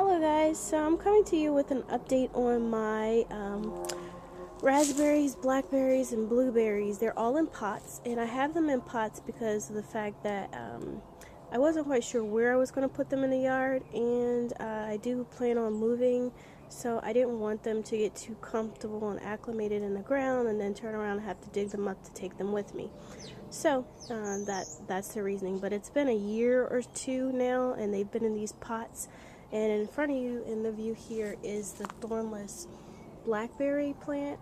Hello guys, so I'm coming to you with an update on my raspberries, blackberries, and blueberries. They're all in pots, and I have them in pots because of the fact that I wasn't quite sure where I was going to put them in the yard, and I do plan on moving, so I didn't want them to get too comfortable and acclimated in the ground and then turn around and have to dig them up to take them with me. So that's the reasoning, but it's been a year or two now, and they've been in these pots. And in front of you in the view here is the Thornless Blackberry plant,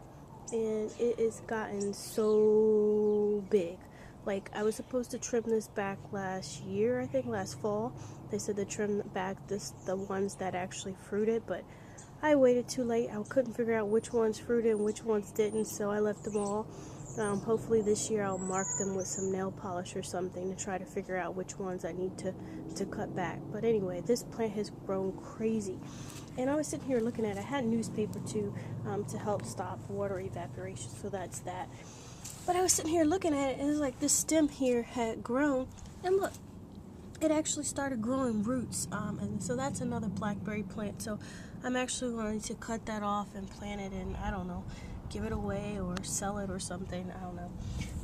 and it has gotten so big. Like, I was supposed to trim this back last year, I think last fall. They said to trim back the ones that actually fruited, but I waited too late. I couldn't figure out which ones fruited and which ones didn't, so I left them all. Hopefully this year I'll mark them with some nail polish or something to try to figure out which ones I need to cut back. But anyway, this plant has grown crazy. And I was sitting here looking at it. I had newspaper to help stop water evaporation, so that's that. But I was sitting here looking at it, and it was like this stem here had grown. And look, it actually started growing roots. And so that's another blackberry plant. So I'm actually going to cut that off and plant it in, I don't know, give it away or sell it or something, I don't know.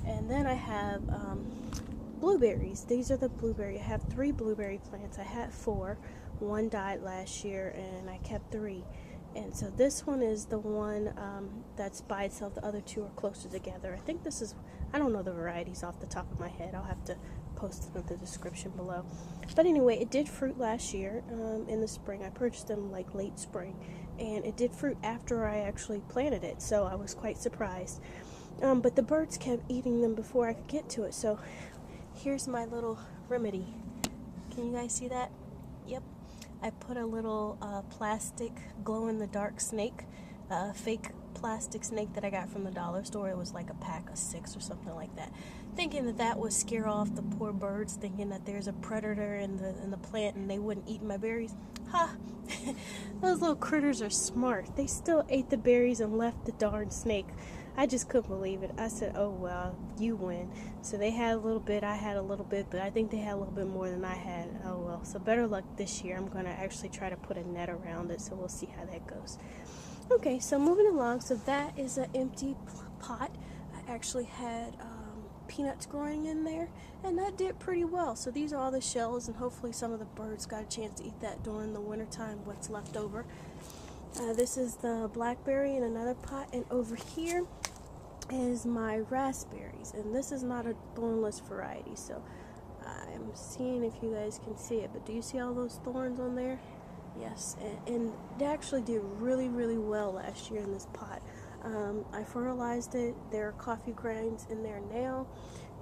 And then I have blueberries. These are the blueberry. I have 3 blueberry plants. I had 4. One died last year and I kept 3. And so this one is the one that's by itself. The other 2 are closer together. I think this is, I don't know the varieties off the top of my head. I'll have to post them in the description below. But anyway, it did fruit last year in the spring. I purchased them like late spring, and it did fruit after I actually planted it, so I was quite surprised. But the birds kept eating them before I could get to it, so here's my little remedy. Can you guys see that? Yep. I put a little plastic glow-in-the-dark snake, fake plastic snake that I got from the dollar store. It was like a pack of 6 or something like that, thinking that that would scare off the poor birds, thinking that there's a predator in the plant and they wouldn't eat my berries. Ha! Those little critters are smart. They still ate the berries and left the darn snake. I just couldn't believe it. I said, oh well, you win. So they had a little bit, I had a little bit, but I think they had a little bit more than I had. Oh well, so better luck this year. I'm going to actually try to put a net around it, so we'll see how that goes. Okay, so moving along, so that is an empty pot. I actually had peanuts growing in there, and that did pretty well. So these are all the shells, and hopefully some of the birds got a chance to eat that during the winter time, what's left over. This is the blackberry in another pot, and over here is my raspberries, and this is not a thornless variety, so I'm seeing if you guys can see it, but do you see all those thorns on there? Yes, and they actually did really well last year in this pot. I fertilized it. There are coffee grinds in there now,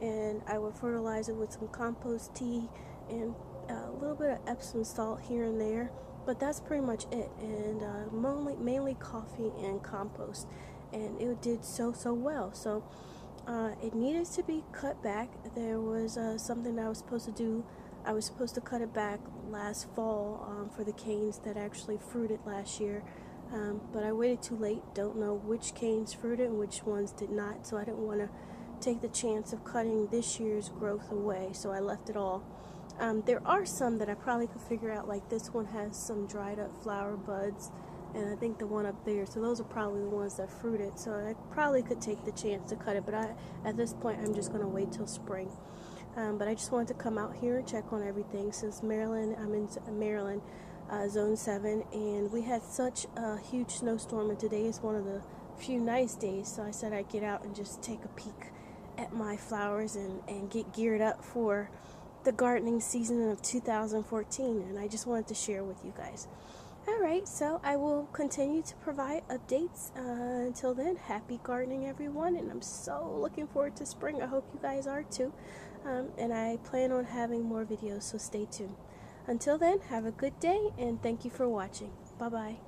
and I would fertilize it with some compost tea and a little bit of Epsom salt here and there, but that's pretty much it. And mainly coffee and compost, and it did so well. So it needed to be cut back. There was something I was supposed to do. I was supposed to cut it back last fall for the canes that actually fruited last year, but I waited too late. Don't know which canes fruited and which ones did not, so I didn't want to take the chance of cutting this year's growth away, so I left it all. There are some that I probably could figure out, like this one has some dried up flower buds, and I think the one up there, so those are probably the ones that fruited, so I probably could take the chance to cut it, but at this point I'm just going to wait till spring. But I just wanted to come out here and check on everything, since Maryland, I'm in Maryland, Zone 7, and we had such a huge snowstorm, and today is one of the few nice days, so I said I'd get out and just take a peek at my flowers and get geared up for the gardening season of 2014, and I just wanted to share with you guys. Alright, so I will continue to provide updates. Until then, happy gardening everyone, and I'm so looking forward to spring. I hope you guys are too. And I plan on having more videos, so stay tuned. Until then, have a good day, and thank you for watching. Bye-bye.